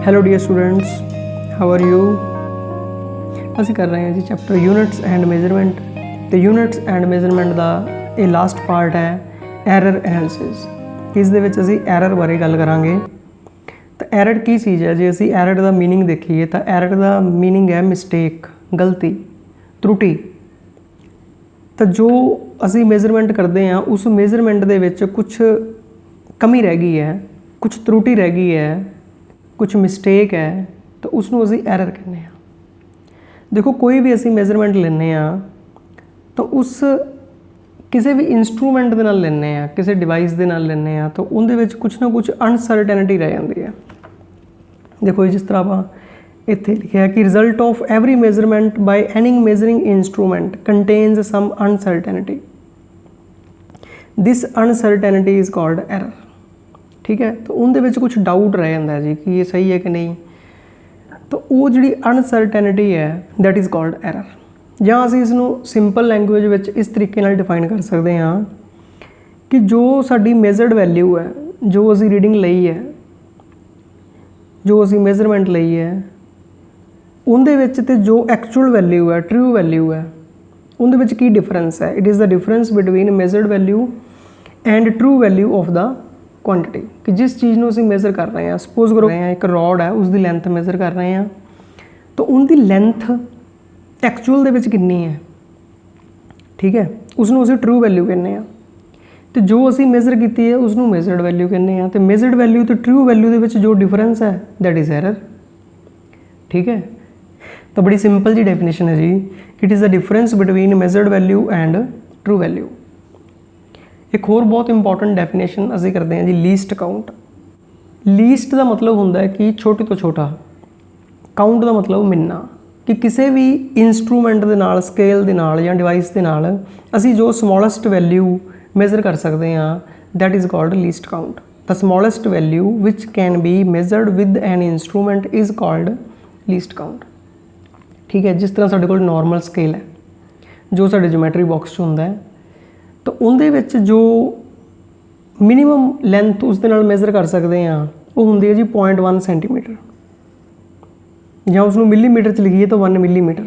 Hello dear students, how are you. ਅਸੀਂ ਕਰ ਰਹੇ ਹਾਂ ਜੀ ਚੈप्टर यूनिट्स एंड मेजरमेंट। तो यूनिट्स एंड मेजरमेंट का ये लास्ट पार्ट है एरर एनालिसिस। इस दे विच ਅਸੀਂ एरर बारे गल करांगे। तो एरर की चीज़ है, जे ਅਸੀਂ एरर का मीनिंग देखिए तो एरर का मीनिंग है मिसटेक, गलती, त्रुटि। तो जो ਅਸੀਂ मेजरमेंट करते हैं उस मेजरमेंट दे विच कुछ कमी रह गई है, कुछ त्रुटि रह गई है, कुछ मिसटेक है, तो उसनों ਅਸੀਂ एरर कहने हैं। देखो कोई भी असी मेजरमेंट लेने तो उस किसी भी इंस्ट्रूमेंट के नाल लेने किसी डिवाइस के नाल लेने तो उनके विच कुछ ना कुछ अनसर्टेनिटी रह जाती है। देखो जिस तरह आप इत्थे लिखा है कि result of every measurement by any measuring instrument contains some uncertainty, this uncertainty is called error. ठीक है, तो उनके विच कुछ डाउट रह जाता है जी कि ये सही है कि नहीं, तो वो जी अनसर्टेनिटी है दैट इज़ कॉल्ड एरर। ਜਾਂ ਅਸੀਂ ਇਸ ਨੂੰ ਸਿੰਪਲ ਲੈਂਗੁਏਜ ਵਿੱਚ ਇਸ ਤਰੀਕੇ ਨਾਲ ਡਿਫਾਈਨ ਕਰ ਸਕਦੇ ਹਾਂ ਕਿ ਜੋ ਸਾਡੀ ਮੇਜ਼ਰਡ ਵੈਲਿਊ ਹੈ, ਜੋ ਅਸੀਂ ਰੀਡਿੰਗ ਲਈ ਹੈ, ਜੋ ਅਸੀਂ ਮੇਜ਼ਰਮੈਂਟ ਲਈ ਹੈ, ਉਹਦੇ ਵਿੱਚ ਤੇ ਜੋ ਐਕਚੁਅਲ ਵੈਲਿਊ ਹੈ, ਟਰੂ ਵੈਲਿਊ ਹੈ, ਉਹਦੇ ਵਿੱਚ ਕੀ ਡਿਫਰੈਂਸ ਹੈ। It is the difference between measured value and true value of the quantity. कि जिस चीज़ को असं मेज़र कर रहे हैं, सपोज करो एक रॉड है, उसकी लेंथ मेज़र कर रहे हैं, तो उनकी लेंथ एक्चुअल दे विच कितनी है। ठीक है, उसनों असीं ट्रू वैल्यू कहने हैं। तो जो असीं मेज़र की है उसनों मेज़र्ड वैल्यू कहने हैं। तो मेज़र्ड वैल्यू तो ट्रू वैल्यू दे विच जो डिफरेंस है दैट इज़ एरर। ठीक है, तो बड़ी सिंपल जी डेफिनेशन है जी, it is the difference between measured value and true value. एक होर बहुत इंपॉर्टेंट डेफिनेशन असी करते हैं जी, लीस्ट काउंट। लीस्ट का मतलब होंदा है कि छोटे तो छोटा, काउंट का मतलब मिनना, कि किसी भी इंस्ट्रूमेंट के नाल, स्केल के नाल या डिवाइस के नाल असी जो स्मॉलेस्ट वैल्यू मेज़र कर सकते हैं that is called least count. The smallest value which can be measured with an instrument is called least count. ठीक है, जिस तरह साडे कोल नॉर्मल स्केल है जो साडे ज्योमैट्री बॉक्स होंदा है, तो उनके विच जो मिनीमम लेंथ उस दे नाल मेज़र कर सकते हैं वो होंदी है जी 0.1 सेंटीमीटर, या उसनों मिलीमीटर च लिखिए तो 1 मिलीमीटर,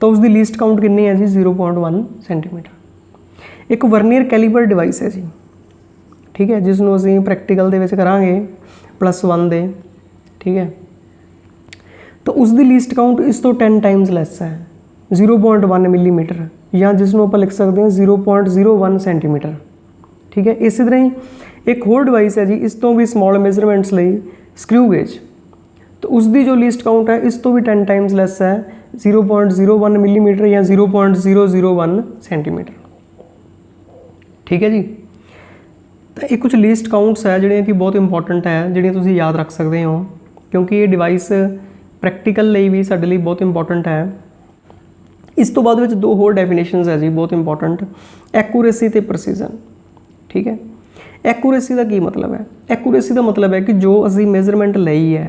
तो उसकी लीस्ट काउंट कितनी है जी 0.1 सेंटीमीटर। एक वर्नियर कैलीपर डिवाइस है जी, ठीक है, जिसनों असीं प्रैक्टिकल दे विच करांगे +1 दे। ठीक है, तो उसकी लीस्ट काउंट इस तो 10 टाइम्स लैस है, 0.1 मिलीमीटर, या जिसनों आप लिख सकते हैं 0.01 सेंटीमीटर। ठीक है, इस तरह ही एक होर डिवाइस है जी, इस तो भी स्मॉल मेजरमेंट्स लिए स्क्रू गेज, तो उसकी जो लीस्ट काउंट है इस तो भी 10 टाइम्स लैस है, 0.01 मिलीमीटर या 0.001 सेंटीमीटर। ठीक है जी, तो ये कुछ लीस्ट काउंट्स है जिहड़ियां कि बहुत इंपॉर्टेंट है, जिहड़ियां तुसीं याद रख सकते हो, क्योंकि ये डिवाइस प्रैक्टिकल लिए भी साडे लई बहुत इंपॉर्टेंट है। इस तो बाद दो होर डेफिनेशनस है जी बहुत इंपॉर्टेंट, एक्यूरेसी ते प्रसीजन। ठीक है, एक्यूरेसी का की मतलब है। एक्यूरेसी का मतलब है कि जो असी मेजरमेंट लई है,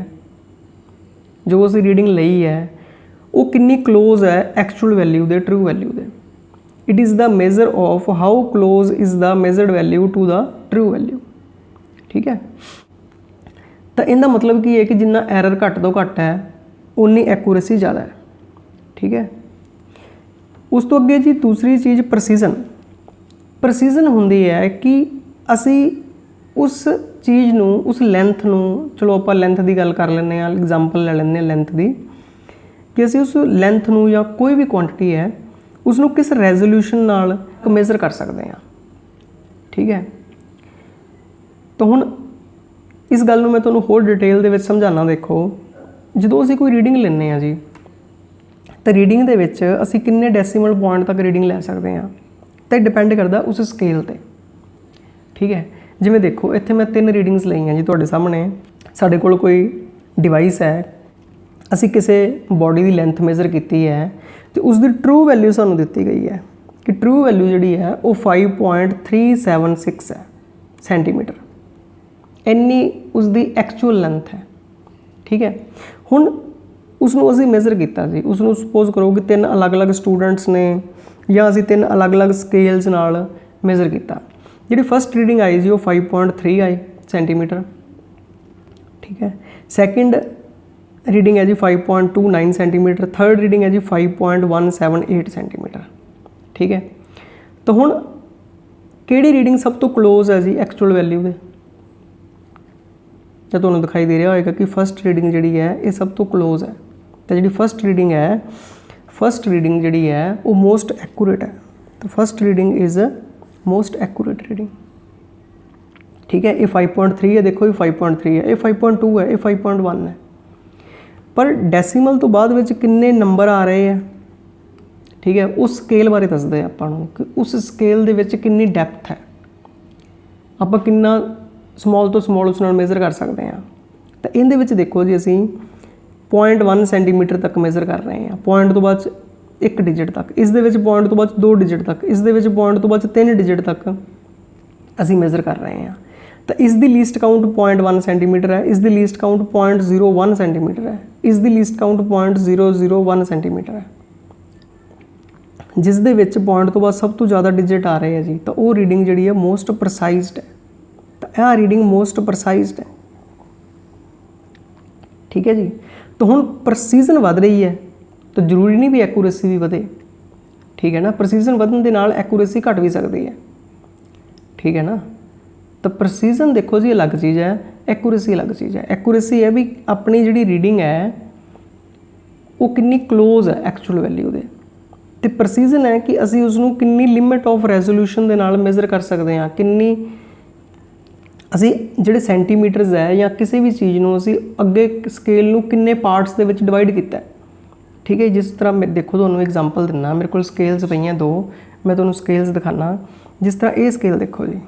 जो असी रीडिंग लई है, वो कितनी क्लोज है एक्चुअल वैल्यू दे, ट्रू वैल्यू दे। It is the measure of how close is the measured value to the true value. ठीक है, तो इनका मतलब की है कि जिन्ना एरर घट तो घट है उन्नी एक्यूरेसी ज़्यादा है। ठीक है, उस तो अगे जी दूसरी चीज़ प्रसीजन। प्रसीजन होंदी है कि असी उस चीज़ नूं, उस लेंथ नूं, चलो आप लेंथ की गल कर लें, एग्जाम्पल ले लें लेंथ की, कि असी उस लेंथ नूं या कोई भी क्वांटिटी है उसनूं किस रेजोल्यूशन नाल मेज़र कर सकते हैं। ठीक है, तो हुण इस गल नूं मैं तुहानूं होर डिटेल दे विच समझाना। देखो जदों असी कोई रीडिंग लैंदे हां जी, तो रीडिंग दे विच असी किन्ने डेसीमल पॉइंट तक रीडिंग लै सकते हैं, तो डिपेंड करता उस स्केल ते। ठीक है, जिवें देखो इत्थे मैं 3 रीडिंग्स लईआं जी तुहाडे सामने। साडे कोल कोई डिवाइस है, असी किसी बॉडी की लेंथ मेज़र की है, तो उसकी ट्रू वैल्यू सानूं दित्ती गई है कि ट्रू वैल्यू जिहड़ी है वो 5.376 है सेंटीमीटर, इन्नी उसकी एक्चुअल लेंथ है। ठीक है, हुण उसनूं असीं मेज़र किया जी, उसनूं सपोज करो कि 3 अलग अलग स्टूडेंट्स ने या असीं 3 अलग अलग स्केल्स नाल मेज़र किया। जी फस्ट रीडिंग आई जी वो 5.3 आई सेंटीमीटर। ठीक है, सैकेंड रीडिंग है जी 5.29 सेंटीमीटर, थर्ड रीडिंग है जी 5.178 सेंटीमीटर। ठीक है, तो हुण किहड़ी रीडिंग सब तो क्लोज है जी एक्चुअल वैल्यू दे? तो तुहानूं दिखाई दे रहा होगा कि फस्ट रीडिंग जिहड़ी है ये सब तो क्लोज है, तो जिहड़ी फस्ट रीडिंग है, फस्ट रीडिंग जिहड़ी है वो मोस्ट एक्यूरेट है। तो first reading is most accurate reading. ठीक है, ये 5.3 है, देखो ये 5.3 है, ये 5.2 है, ये 5.1 है। पर डेसीमल तो बाद विच किन्ने नंबर आ रहे हैं? ठीक है, उस स्केल बारे दसदे आपां नूं कि उस स्केल दे विच किन्नी डैप्थ है, आपां किन्ना समॉल तो समॉल उस नाल मेजर कर सकते हैं। तो इहदे विच देखो जी असीं 0.1 सेंटीमीटर तक मेजर कर रहे हैं, पॉइंट तो बाद 1 डिजिट तक, इस दे विच पॉइंट तो बाद 2 डिजिट तक, इस दे विच पॉइंट तो बाद 3 डिजिट तक असीं मेजर कर रहे हैं। तो इस दी लीस्ट काउंट 0.1 सेंटीमीटर है, इस दी लीस्ट काउंट 0.01 सेंटीमीटर है, इस दी लीस्ट काउंट 0.001 सेंटीमीटर है। जिस दे विच पॉइंट तो बाद सब तो ज़्यादा डिजिट आ रहे हैं जी, तो वो रीडिंग जिहड़ी है मोस्ट प्रसाइज्ड है। तो यह रीडिंग मोस्ट प्रसाइज्ड है। ठीक है जी, तो हुण प्रसीजन वध रही है, तो जरूरी नहीं भी एक्यूरेसी भी वधे। ठीक है ना, प्रसीजन वधन दे नाल एक्यूरेसी घट भी सकती है। ठीक है ना, तो प्रसीजन देखो जी अलग चीज़ है, एक्यूरेसी अलग चीज़ है। एक्यूरेसी है भी अपनी जिहड़ी रीडिंग है वो कितनी क्लोज है एक्चुअल वैल्यू दे, तो प्रसीजन है कि असी उसनूं कितनी लिमिट ऑफ रेजोल्यूशन दे नाल मेजर कर सकते हैं, कितनी असी जिहड़े सेंटीमीटर्स है या किसी भी चीज़ नूं असी अगे स्केल नूं किन्ने पार्ट्स दे विच डिवाइड कीता है। ठीक है, जिस तरह मैं देखो तुहानूं एग्जांपल दिना, मेरे को स्केल्स पईयां 2, मैं तुहानूं स्केल्स दिखाना। जिस तरह ये स्केल देखो जी,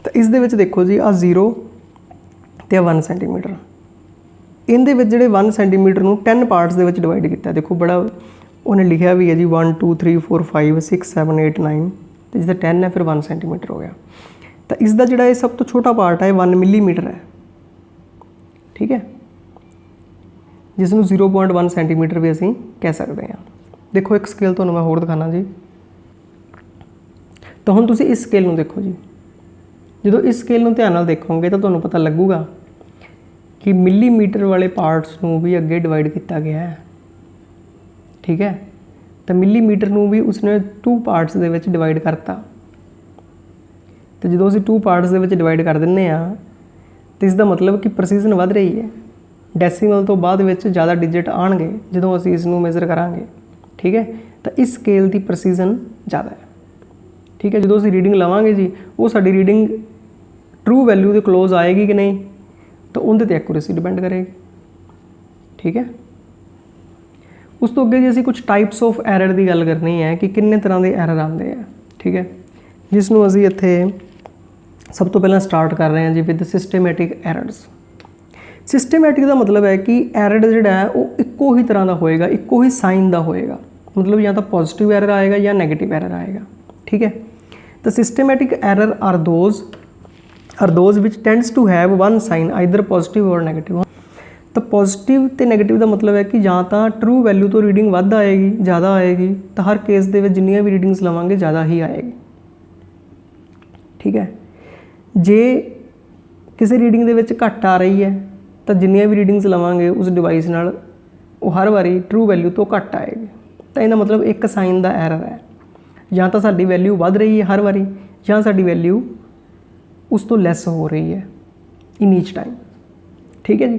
तो इस दे विच देखो जी आ 0 ते 1 सेंटीमीटर, इहदे विच जिहड़े 1 सेंटीमीटर नूं 10 पार्ट्स दे विच डिवाइड कीता। देखो बड़ा उन्हें लिखा भी है जी 1 2 3 4 5 6 7 8 9, तो जिसका 10 है फिर 1 सेंटीमीटर हो गया। तो इसका जिहड़ा सब तो छोटा पार्ट है 1 मिलीमीटर है। ठीक है, जिसनूं 0.1 सेंटीमीटर भी असीं कह सकते हैं। देखो एक स्केल तुहानूं मैं होर दिखाना जी, तो हुण तुसीं इस स्केल नूं देखो जी, जो इस स्केल नूं ध्यान नाल देखोगे तो तुहानूं पता लगूगा कि मिलीमीटर वाले पार्ट्स नूं भी अगे डिवाइड किया गया है। ठीक है, तो मिलीमीटर नूं भी उसने 2 पार्ट्स दे विच डिवाइड करता। तो जो असीं 2 पार्ट्स दे विच डिवाइड कर दिंदे आ, तो इसका मतलब कि प्रसीजन वध रही है। डेसीमल तो बाद विच ज़्यादा डिजिट आएंगे जो असीं इसनूं मेजर करांगे। ठीक है, तो इस स्केल की प्रसीजन ज़्यादा है। ठीक है, जो असीं रीडिंग लवांगे जी वो साडी रीडिंग ट्रू वैल्यू के क्लोज आएगी कि नहीं, तो उनके ते एक्यूरेसी डिपेंड करेगी। ठीक है, उस तो अगे जी असीं कुछ टाइप्स ऑफ एरर की गल करनी है कि किन्ने तरह के एरर आते हैं। ठीक है, जिसनों असीं इत्थे सब तो पहला स्टार्ट कर रहे हैं जी विद सिस्टमैटिक एरर्स। सिस्टमैटिक का मतलब है कि एरर जिहड़ा है वो इक्को ही तरह का होएगा, इक्को ही साइन का होएगा, मतलब या तो पॉजिटिव एरर आएगा या नैगेटिव एरर आएगा। ठीक है, तो systematic error are those which tends to have one sign either positive और नैगेटिव। तो पॉजिटिव तो नैगेटिव का मतलब है कि या तो ट्रू वैल्यू तो रीडिंग वध आएगी, ज़्यादा आएगी, तो हर केस दे विच जिन्नियां भी रीडिंग्स लवांगे ज़्यादा ही आएगी। ठीक है, जे किसी रीडिंग दे विच घट आ रही है तो जिन्नियां भी रीडिंग्स लवांगे उस डिवाइस नाल वो हर बारी ट्रू वैल्यू तो घट आएगी। तो इसका मतलब एक साइन का एरर है, या तो साडी वैल्यू वध रही है हर बारी, या साडी वैल्यू उस तो लैस हो रही है इन ईच टाइम। ठीक है जी,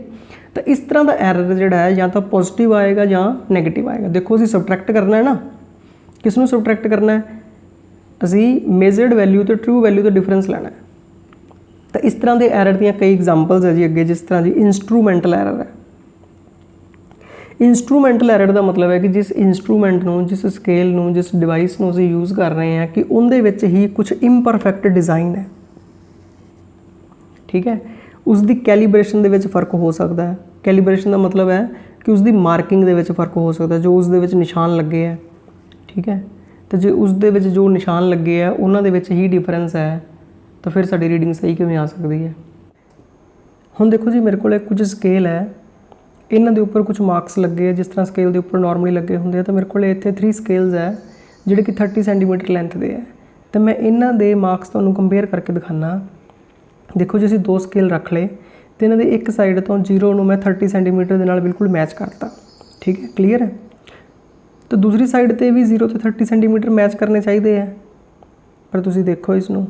तो इस तरह का एरर जिहड़ा है या तो पॉजिटिव आएगा या नैगेटिव आएगा। देखो असीं सबट्रैक्ट करना है ना, किसनूं सबट्रैक्ट करना है, असीं मेजर्ड वैल्यू तो ट्रू वैल्यू तो डिफरेंस लेना है। तो इस तरह के एरर दी कई एग्जाम्पल्स है जी अगे, जिस तरह की इंस्ट्रूमेंटल एरर है। इंस्ट्रूमेंटल एरर का मतलब है कि जिस इंस्ट्रूमेंट नूं, जिस स्केल नूं, जिस डिवाइस नूं असीं यूज़ कर रहे हैं कि उनदे विच ही कुछ इम्परफेक्ट डिज़ाइन है। ठीक है, उसकी कैलीब्रेशन दे विच फर्क हो सकता है। कैलीब्रेशन का मतलब है कि उसकी मार्किंग दे विच फर्क हो सकता है, जो उसदे विच निशान लगे है। ठीक है, तो जो उसदे विच जो निशान लगे है उन्हां दे विच ही डिफरेंस है, तो फिर साडी रीडिंग सही किवें आ सकती है। हुण देखो जी मेरे को कुछ स्केल है, इन्हां दे उपर कुछ मार्क्स लगे है, जिस तरह स्केल के उपर नॉर्मली लगे होंगे। तो मेरे को इत्थे 3 स्केल्स है जिहड़े कि 30 सेंटीमीटर लेंथ के है। तो मैं इन्हां दे मार्क्स तुहानूं कंपेयर करके दिखाना। देखो जी असीं 2 स्केल रख ले, तो इन्हों एक साइड तो 0 ਨੂੰ मैं 30 सेंटीमीटर के नाल बिल्कुल मैच करता। ठीक है, क्लीयर है। तो दूसरी साइड पर भी 0 तो 30 सेंटीमीटर मैच करने चाहिए है, पर तुसी देखो इसनों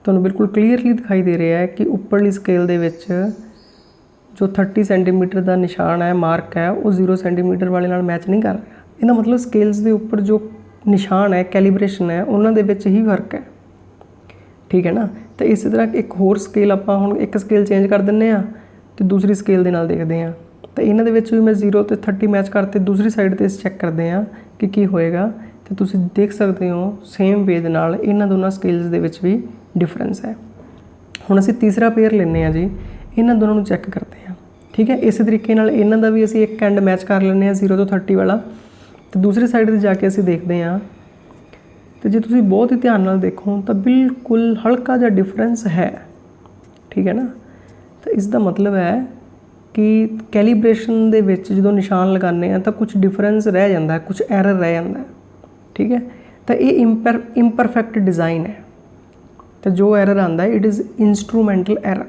तुहानूं बिल्कुल क्लीयरली दिखाई दे रहा है कि उपरली स्केल दे विच जो 30 सेंटीमीटर का निशान है, मार्क है, वो 0 सेंटीमीटर वाले नाल मैच नहीं कर रहा। इहदा मतलब स्केल्स के उपर जो निशान है, कैलीब्रेशन है, उन्होंने विच ही फर्क है। ठीक है ना। तो इस तरह एक होर स्केल आपां हुण एक स्केल चेंज कर दिंदे आ तो दूसरी स्केल दे नाल देखदे आ, तो इन्हां दे विच भी मैं 0 ते 30 मैच करते दूसरी साइड ते चैक करते हैं कि की होएगा। तो तुसीं देख सकते हो सेम वे दे नाल इन्हां दोनों स्केल्स दे विच भी डिफरेंस है। हुण असीं तीसरा पेयर लैंदे आ जी, इन्हां दोनों नूं चैक करते हैं। ठीक है, इस तरीके नाल इन्हां दा भी असीं एक एंड मैच कर लैंदे आ 0 तो 30 वाला, तो दूसरी साइड ते जाके असीं देखते हैं। तो जे तुसीं बहुत ही ध्यान नाल देखो तो बिल्कुल हल्का जिहा डिफरेंस है। ठीक है ना। तो इसका मतलब है कि कैलीब्रेशन दे विच जदों निशान लगाने हैं तो कुछ डिफरेंस रह जाता है, कुछ एरर रह जाता है। ठीक है, तो ये इम्परफेक्ट डिज़ाइन है। तो जो एरर आता है इट इज़ इंस्ट्रूमेंटल एरर।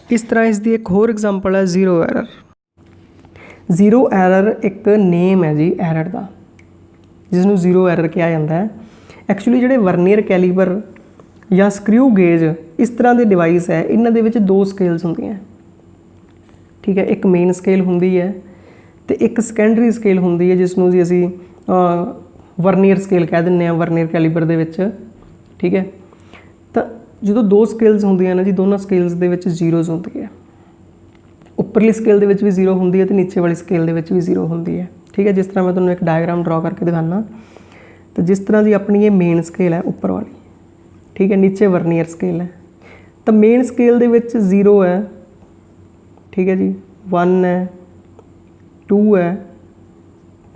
इस तरह इसकी एक होर एग्जांपल है जीरो एरर। जीरो एरर एक नेम है जी एरर का, जिसनों जीरो एरर कहा जाता है। एक्चुअली जोड़े वर्नियर कैलीबर या स्क्रू गेज इस तरह के डिवाइस है, इन्हां दे विच दो स्केल्स होंदी हैं। ठीक है, एक मेन स्केल होंदी है तो एक सैकेंडरी स्केल होंदी है, जिसनों जी असी वर्नियर स्केल कह दिंदे हैं वर्नियर कैलीबर दे विच। ठीक है, तो जो दो स्केल्स होंदियां ने जी, दोनों स्केल्स दे विच जीरोज़ होंदी है। उपरली स्केल दे विच भी जीरो होंदी है तो नीचे वाली स्केल दे विच भी जीरो होंदी है। ठीक है, जिस तरह मैं तुहानूं एक डायग्राम ड्रॉ करके दिखाना। तो जिस तरह की अपनी ये मेन स्केल है ऊपर वाली, ठीक है, नीचे वर्नियर स्केल है। तो मेन स्केल दे विच जीरो है, ठीक है जी, 1 है, 2 है,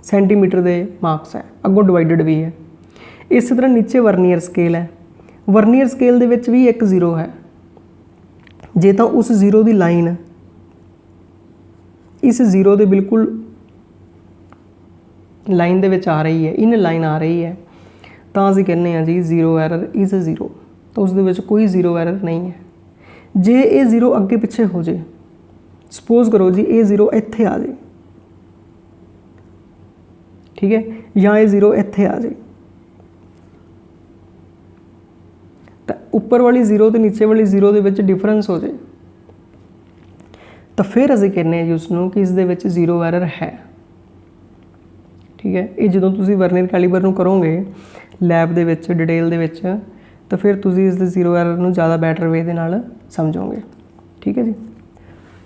सेंटीमीटर के मार्क्स है, अगों डिवाइडेड भी है। इस तरह नीचे वर्नियर स्केल है, वर्नियर स्केल दे विच भी एक जीरो है। जे तो उस जीरो की लाइन इस जीरो के बिल्कुल लाइन दे विच आ रही है, इन लाइन आ रही है, तो असीं कहने हैं जी जीरो एरर इज़ जीरो। तो उस दे विच कोई जीरो एरर नहीं है। जे ये जीरो अगे पिछे हो जाए, सपोज करो जी ये जीरो इत्थे आ जाए, ठीक है, या ये जीरो इत्थे आ जाए, तो ऊपर वाली जीरो तो नीचे वाली जीरो के विच डिफरेंस हो जाए, तो फिर असीं कहने हैं जी उसनूं कि इस दे विच जीरो एरर है। ठीक है, ये जो तुसीं वर्नियर कैलीबर नूं करोगे लैब दे विच डिटेल दे विच, तो फिर तुसीं इस जीरो एरर नूं ज़्यादा बैटर वे दे नाल समझोगे। ठीक है जी।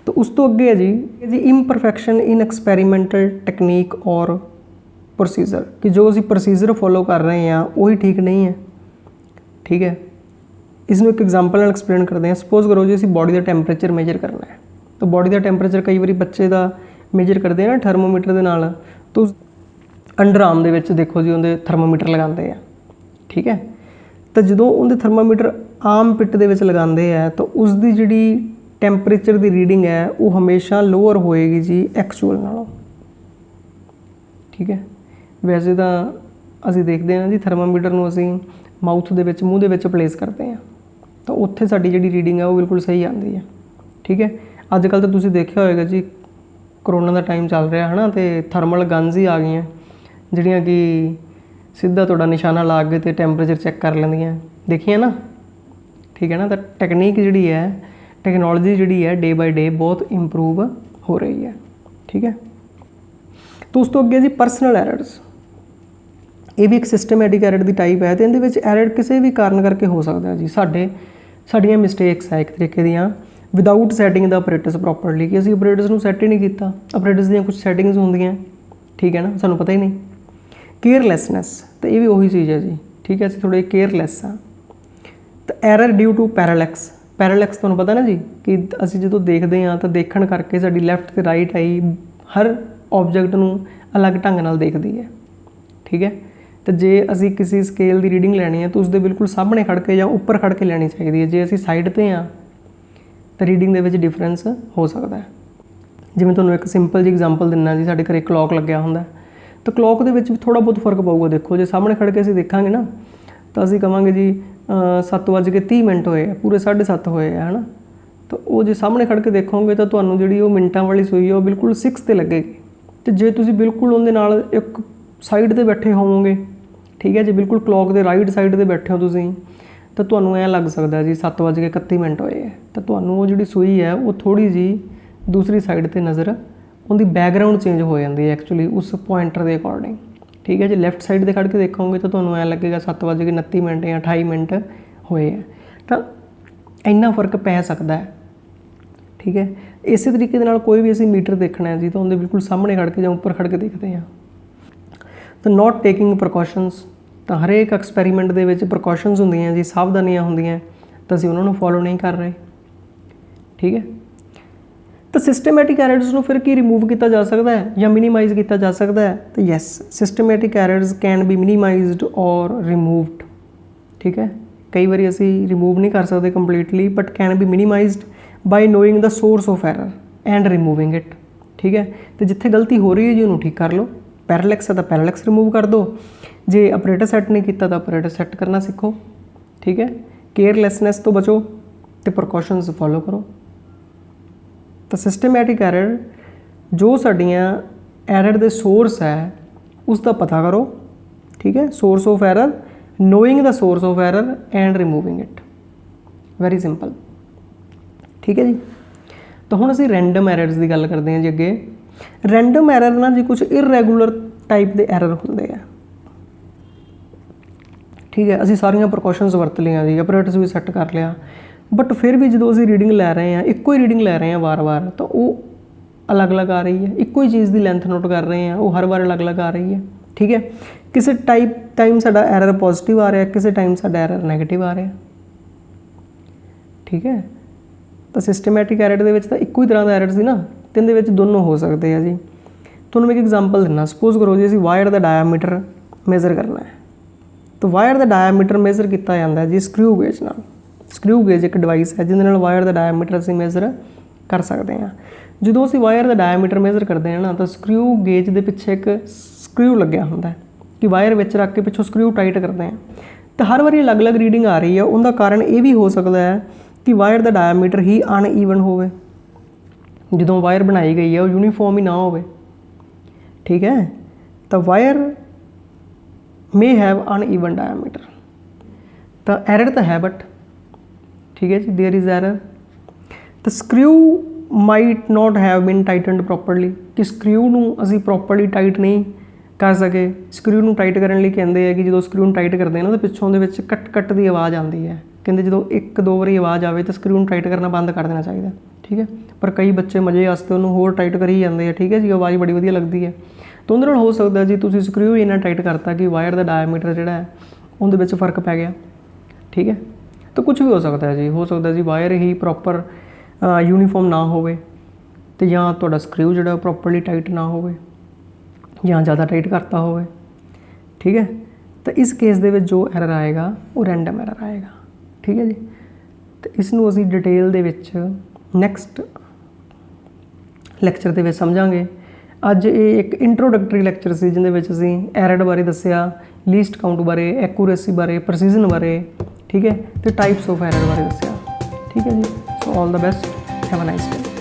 तो उस तो अगे है जी इम्परफेक्शन इन एक्सपैरीमेंटल टेक्नीक और प्रोसीजर, कि जो असीं प्रोसीजर फॉलो कर रहे हैं वही ठीक नहीं है। ठीक है, इसनूं एक एग्जाम्पल नाल एक्सप्लेन करते हैं। सपोज करो जी असीं बॉडी का टैंपरेचर मेजर करना है, तो बॉडी का टैंपरेचर कई बार बच्चे का मेजर करते हैं ना थर्मोमीटर के नाल, तो अंडर आर्म दे विच देखो जी उन्हें थर्मोमीटर लगाते हैं। ठीक है, तो जो उन्हें थर्मोमीटर आम पिट दे विच लगाते हैं तो उसकी जिहड़ी टैंपरेचर की रीडिंग है वो हमेशा लोअर होएगी जी एक्चुअल नालों। ठीक है, वैसे तो असीं देखते हैं जी थर्मोमीटर नूं असीं माउथ दे विच मूँह दे विच प्लेस करते हैं, तो उत्थे साडी जिहड़ी रीडिंग है वो बिल्कुल सही आती है। ठीक है, अजकल तो तुसीं देखिया होएगा जी करोना का टाइम चल रहा है ना, तो थर्मल गन्स ही आ गई हैं जिहड़ियां कि सीधा तुहाडा निशाना ला के तो टैंपरेचर चैक कर लैंदियां, देखिए ना। ठीक है ना, तो टैक्नीक जिहड़ी है, टैक्नोलॉजी जिहड़ी है डे बाय डे बहुत इंप्रूव हो रही है। ठीक है, तो उस तो अगे जी परसनल एरर्स, ये भी एक सिस्टमैटिक एरर की टाइप है। तो इहदे विच एरर किसी भी कारण करके हो सकता है जी, साडियां मिसटेक्स है एक तरीके दियां without setting the operators properly, कि असीं ऑपरेटर्स नूं सैट ही नहीं किया। ऑपरेटर्स दियां कुछ सैटिंग्स होंदियां, ठीक है ना, सानूं पता ही नहीं। केयरलैसनैस, तो ये भी वही चीज़ है जी। ठीक है, असीं थोड़े केयरलैस हाँ। तो error due to parallax, parallax तुहानूं पता ना जी कि असीं जो देखते हैं तो देखण करके साडी लैफ्ट ते राइट आई हर ऑब्जैक्ट नूं अलग ढंग नाल देखदी है। ठीक है, तो जे असीं किसी स्केल की रीडिंग लैनी है तो उसके बिल्कुल सामने खड़ के या उपर खड़ के लैनी चाहिए है। जे असीं साइड ते हाँ तो रीडिंग दे विच डिफरेंस हो सकता है। जिवें तुहानूं एक सिंपल जी एग्जाम्पल दिना जी, साडे घरे क्लॉक लग्या हुंदा, तो क्लॉक दे विच भी थोड़ा बहुत फर्क पऊगा। देखो जे सामने खड़ के असीं देखांगे ना ਤਾਂ ਅਸੀਂ ਕਹਾਂਗੇ ਜੀ 7:30 ਹੋਏ ਆ, ਪੂਰੇ 7:30 ਹੋਏ ਆ, ਹੈ ਨਾ। ਤਾਂ ਉਹ ਜੇ ਸਾਹਮਣੇ ਖੜ੍ਹ ਕੇ ਦੇਖੋਗੇ ਤਾਂ ਤੁਹਾਨੂੰ ਜਿਹੜੀ ਉਹ ਮਿੰਟਾਂ ਵਾਲੀ ਸੂਈ ਆ ਉਹ ਬਿਲਕੁਲ 6 'ਤੇ ਲੱਗੇਗੀ। ਅਤੇ ਜੇ ਤੁਸੀਂ ਬਿਲਕੁਲ ਉਹਦੇ ਨਾਲ ਇੱਕ ਸਾਈਡ 'ਤੇ ਬੈਠੇ ਹੋਵੋਗੇ, ਠੀਕ ਹੈ, ਜੇ ਬਿਲਕੁਲ ਕਲੌਕ ਦੇ ਰਾਈਟ ਸਾਈਡ 'ਤੇ ਬੈਠੇ ਹੋ ਤੁਸੀਂ, ਤਾਂ ਤੁਹਾਨੂੰ ਐਂ ਲੱਗ ਸਕਦਾ ਜੀ 7:31 ਹੋਏ ਹੈ। ਤਾਂ ਤੁਹਾਨੂੰ ਉਹ ਜਿਹੜੀ ਸੂਈ ਹੈ ਉਹ ਥੋੜ੍ਹੀ ਜਿਹੀ ਦੂਸਰੀ ਸਾਈਡ 'ਤੇ ਨਜ਼ਰ, ਉਹਦੀ ਬੈਕਗਰਾਊਂਡ ਚੇਂਜ ਹੋ ਜਾਂਦੀ ਹੈ ਐਕਚੁਅਲੀ ਉਸ ਪੁਆਇੰਟਰ ਦੇ ਅਕੋਰਡਿੰਗ, ਠੀਕ ਹੈ। ਜੇ ਲੈਫਟ ਸਾਈਡ 'ਤੇ ਖੜ੍ਹ ਕੇ ਦੇਖੋਗੇ ਤਾਂ ਤੁਹਾਨੂੰ ਐਂ ਲੱਗੇਗਾ 7:29 ਜਾਂ 28 ਹੋਏ ਹੈ। ਤਾਂ ਇੰਨਾ ਫਰਕ ਪੈ ਸਕਦਾ ਹੈ, ਠੀਕ ਹੈ। ਇਸੇ ਤਰੀਕੇ ਦੇ ਨਾਲ ਕੋਈ ਵੀ ਅਸੀਂ ਮੀਟਰ ਦੇਖਣਾ ਹੈ ਜੀ ਤਾਂ ਉਹਦੇ ਬਿਲਕੁਲ ਸਾਹਮਣੇ ਖੜ੍ਹ ਕੇ ਜਾਂ ਉੱਪਰ ਖੜ੍ਹ ਕੇ ਦੇਖਦੇ ਹਾਂ। ਤਾਂ ਨੋਟ ਟੇਕਿੰਗ ਪ੍ਰੀਕਾਸ਼ਨਸ, ਤਾਂ ਹਰੇਕ ਐਕਸਪੈਰੀਮੈਂਟ ਦੇ ਵਿੱਚ ਪ੍ਰੀਕਾਸ਼ਨਸ ਹੁੰਦੀਆਂ ਜੀ, ਸਾਵਧਾਨੀਆਂ ਹੁੰਦੀਆਂ, ਤਾਂ ਅਸੀਂ ਉਹਨਾਂ ਨੂੰ ਫੋਲੋ ਨਹੀਂ ਕਰ ਰਹੇ, ਠੀਕ ਹੈ। ਤਾਂ ਸਿਸਟਮੈਟਿਕ ਐਰਰਸ ਨੂੰ ਫਿਰ ਕੀ ਰਿਮੂਵ ਕੀਤਾ ਜਾ ਸਕਦਾ ਹੈ ਜਾਂ ਮਿਨੀਮਾਈਜ਼ ਕੀਤਾ ਜਾ ਸਕਦਾ ਹੈ? ਤਾਂ yes, systematic errors can be minimised ਔਰ ਰਿਮੂਵਡ, ਠੀਕ ਹੈ। ਕਈ ਵਾਰੀ ਅਸੀਂ ਰਿਮੂਵ ਨਹੀਂ ਕਰ ਸਕਦੇ completely, but can be minimised by knowing the source of error and removing it, ਠੀਕ ਹੈ। ਅਤੇ ਜਿੱਥੇ ਗਲਤੀ ਹੋ ਰਹੀ ਹੈ ਜੀ ਉਹਨੂੰ ਠੀਕ ਕਰ ਲਓ। ਪੈਰਾਲੈਕਸ ਹੈ ਤਾਂ ਪੈਰਾਲੈਕਸ ਰਿਮੂਵ ਕਰ ਦਿਓ, ਜੇ ਆਪਰੇਟਰ ਸੈੱਟ ਨਹੀਂ ਕੀਤਾ ਤਾਂ ਆਪਰੇਟਰ ਸੈੱਟ ਕਰਨਾ ਸਿੱਖੋ, ਠੀਕ ਹੈ। ਕੇਅਰਲੈਸਨੈਸ ਤੋਂ ਬਚੋ ਅਤੇ ਪ੍ਰੀਕਾਸ਼ਨਸ ਫੋਲੋ ਕਰੋ। ਤਾਂ ਸਿਸਟਮੈਟਿਕ ਐਰਰ ਜੋ ਸਾਡੀਆਂ ਐਰਰ ਦੇ ਸੋਰਸ ਹੈ ਉਸ ਦਾ ਪਤਾ ਕਰੋ, ਠੀਕ ਹੈ। Source of error, knowing the source of error and removing it, very simple, ਠੀਕ ਹੈ ਜੀ। ਤਾਂ ਹੁਣ ਅਸੀਂ ਰੈਂਡਮ ਐਰਰਸ ਦੀ ਗੱਲ ਕਰਦੇ ਹਾਂ ਜੀ ਅੱਗੇ। ਰੈਂਡਮ ਐਰਰ ਨਾ ਜੀ ਕੁਛ ਇਰਰੈਗੂਲਰ ਟਾਈਪ ਦੇ ਐਰਰ ਹੁੰਦੇ ਆ, ਠੀਕ ਹੈ। ਅਸੀਂ ਸਾਰੀਆਂ ਪ੍ਰੀਕਾਸ਼ਨਸ ਵਰਤ ਲਈਆਂ ਜੀ, ਆਪਰੇਟਰਸ ਵੀ ਸੈੱਟ ਕਰ ਲਿਆ, ਬਟ ਫਿਰ ਵੀ ਜਦੋਂ ਅਸੀਂ ਰੀਡਿੰਗ ਲੈ ਰਹੇ ਹਾਂ, ਇੱਕੋ ਹੀ ਰੀਡਿੰਗ ਲੈ ਰਹੇ ਹਾਂ ਵਾਰ-ਵਾਰ, ਤਾਂ ਉਹ ਅਲੱਗ-ਅਲੱਗ ਆ ਰਹੀ ਹੈ। ਇੱਕੋ ਹੀ ਚੀਜ਼ ਦੀ ਲੈਂਥ ਨੋਟ ਕਰ ਰਹੇ ਹਾਂ, ਉਹ ਹਰ ਵਾਰ ਅਲੱਗ-ਅਲੱਗ ਆ ਰਹੀ ਹੈ, ਠੀਕ ਹੈ। ਕਿਸੇ ਟਾਈਮ ਸਾਡਾ ਐਰਰ ਪੋਜ਼ੀਟਿਵ ਆ ਰਿਹਾ, ਕਿਸੇ ਟਾਈਮ ਸਾਡਾ ਐਰਰ ਨੈਗੇਟਿਵ ਆ ਰਿਹਾ, ਠੀਕ ਹੈ। ਤਾਂ ਸਿਸਟਮੈਟਿਕ ਐਰਰ ਦੇ ਵਿੱਚ ਤਾਂ ਇੱਕੋ ਹੀ ਤਰ੍ਹਾਂ ਦਾ ਐਰਰ ਸੀ ਨਾ, ਤੇ ਇਹਦੇ ਵਿੱਚ ਦੋਨੋਂ ਹੋ ਸਕਦੇ ਆ ਜੀ। ਤੁਹਾਨੂੰ ਮੈਂ ਇੱਕ ਐਗਜ਼ਾਮਪਲ ਦਿੰਦਾ। ਸਪੋਜ਼ ਕਰੋ ਜੀ ਅਸੀਂ ਵਾਇਰ ਦਾ ਡਾਇਆਮੀਟਰ ਮੇਜ਼ਰ ਕਰਨਾ ਹੈ, ਤਾਂ ਵਾਇਰ ਦਾ ਡਾਇਆਮੀਟਰ ਮੇਜ਼ਰ ਕੀਤਾ ਜਾਂਦਾ ਜੀ ਸਕਰੂ ਗੇਜ ਨਾਲ। ਸਕਰੂ ਗੇਜ ਇੱਕ ਡਿਵਾਈਸ ਹੈ ਜਿਹਦੇ ਨਾਲ ਵਾਇਰ ਦਾ ਡਾਇਆਮੀਟਰ ਅਸੀਂ ਮੇਜ਼ਰ ਕਰ ਸਕਦੇ ਹਾਂ। ਜਦੋਂ ਅਸੀਂ ਵਾਇਰ ਦਾ ਡਾਇਆਮੀਟਰ ਮੇਜ਼ਰ ਕਰਦੇ ਹਾਂ ਨਾ, ਤਾਂ ਸਕਰੂ ਗੇਜ ਦੇ ਪਿੱਛੇ ਇੱਕ ਸਕਰੂ ਲੱਗਿਆ ਹੁੰਦਾ ਕਿ ਵਾਇਰ ਵਿੱਚ ਰੱਖ ਕੇ ਪਿੱਛੋਂ ਸਕਰੂ ਟਾਈਟ ਕਰਦੇ ਹਾਂ। ਤਾਂ ਹਰ ਵਾਰੀ ਅਲੱਗ-ਅਲੱਗ ਰੀਡਿੰਗ ਆ ਰਹੀ ਹੈ। ਉਹਦਾ ਕਾਰਨ ਇਹ ਵੀ ਹੋ ਸਕਦਾ ਹੈ ਕਿ ਵਾਇਰ ਦਾ ਡਾਇਆਮੀਟਰ ਹੀ ਅਨਈਵਨ ਹੋਵੇ, ਜਦੋਂ ਵਾਇਰ ਬਣਾਈ ਗਈ ਹੈ ਉਹ ਯੂਨੀਫਾਰਮ ਹੀ ਨਾ ਹੋਵੇ, ਠੀਕ ਹੈ। ਤਾਂ wire may have uneven diameter, ਤਾਂ ਐਰਰ ਤਾਂ ਹੈ ਬਟ, ਠੀਕ ਹੈ ਜੀ, there is error। ਤਾਂ screw might not have been tightened properly, ਕਿ ਸਕਰੂ ਨੂੰ ਅਸੀਂ ਪ੍ਰੋਪਰਲੀ ਟਾਈਟ ਨਹੀਂ ਕਰ ਸਕੇ। ਸਕਰੂ ਨੂੰ ਟਾਈਟ ਕਰਨ ਲਈ ਕਹਿੰਦੇ ਆ ਕਿ ਜਦੋਂ ਸਕਰੂ ਨੂੰ ਟਾਈਟ ਕਰਦੇ ਆ ਨਾ ਤਾਂ ਪਿੱਛੋਂ ਦੇ ਵਿੱਚ ਕੱਟ ਦੀ ਆਵਾਜ਼ ਆਉਂਦੀ ਹੈ। ਕਹਿੰਦੇ ਜਦੋਂ 1-2 ਵਾਰੀ ਆਵਾਜ਼ ਆਵੇ ਤਾਂ ਸਕਰੂ ਨੂੰ ਟਾਈਟ ਕਰਨਾ ਬੰਦ ਕਰ ਦੇਣਾ ਚਾਹੀਦਾ, ਠੀਕ ਹੈ। ਪਰ ਕਈ ਬੱਚੇ ਮਜ਼ੇ ਵਾਸਤੇ ਉਹਨੂੰ ਹੋਰ ਟਾਈਟ ਕਰੀ ਜਾਂਦੇ ਆ, ਠੀਕ ਹੈ ਜੀ, ਆਵਾਜ਼ ਬੜੀ ਵਧੀਆ ਲੱਗਦੀ ਹੈ। ਤਾਂ ਉਹਦੇ ਨਾਲ ਹੋ ਸਕਦਾ ਜੀ ਤੁਸੀਂ ਸਕਰੂ ਹੀ ਇੰਨਾ ਟਾਈਟ ਕਰਤਾ ਕਿ ਵਾਇਰ ਦਾ ਡਾਇਆਮੀਟਰ ਜਿਹੜਾ ਹੈ ਉਹਦੇ ਵਿੱਚ ਫਰਕ ਪੈ ਗਿਆ, ਠੀਕ ਹੈ। ਤਾਂ ਕੁਛ ਵੀ ਹੋ ਸਕਦਾ ਹੈ ਜੀ, ਹੋ ਸਕਦਾ ਜੀ ਵਾਇਰ ਹੀ ਪ੍ਰੋਪਰ ਯੂਨੀਫਾਰਮ ਨਾ ਹੋਵੇ, ਅਤੇ ਜਾਂ ਤੁਹਾਡਾ ਸਕਰੂ ਜਿਹੜਾ ਪ੍ਰੋਪਰਲੀ ਟਾਈਟ ਨਾ ਹੋਵੇ, ਜਾਂ ਜ਼ਿਆਦਾ ਟਾਈਟ ਕਰਤਾ ਹੋਵੇ, ਠੀਕ ਹੈ। ਤਾਂ ਇਸ ਕੇਸ ਦੇ ਵਿੱਚ ਜੋ ਐਰਰ ਆਏਗਾ ਉਹ ਰੈਂਡਮ ਐਰਰ ਆਏਗਾ, ਠੀਕ ਹੈ ਜੀ। ਅਤੇ ਇਸ ਨੂੰ ਅਸੀਂ ਡਿਟੇਲ ਦੇ ਵਿੱਚ ਨੈਕਸਟ ਲੈਕਚਰ ਦੇ ਵਿੱਚ ਸਮਝਾਂਗੇ। ਅੱਜ ਇਹ ਇੱਕ ਇੰਟਰੋਡਕਟਰੀ ਲੈਕਚਰ ਸੀ ਜਿਹਦੇ ਵਿੱਚ ਅਸੀਂ ਐਰਰ ਬਾਰੇ ਦੱਸਿਆ, ਲੀਸਟ ਕਾਊਂਟ ਬਾਰੇ, ਐਕੂਰੇਸੀ ਬਾਰੇ, ਪ੍ਰੈਸੀਜ਼ਨ ਬਾਰੇ, ਠੀਕ ਹੈ, ਅਤੇ ਟਾਈਪਸ ਆਫ ਐਰਰ ਬਾਰੇ ਦੱਸਿਆ, ਠੀਕ ਹੈ ਜੀ। So all the best, have a nice day.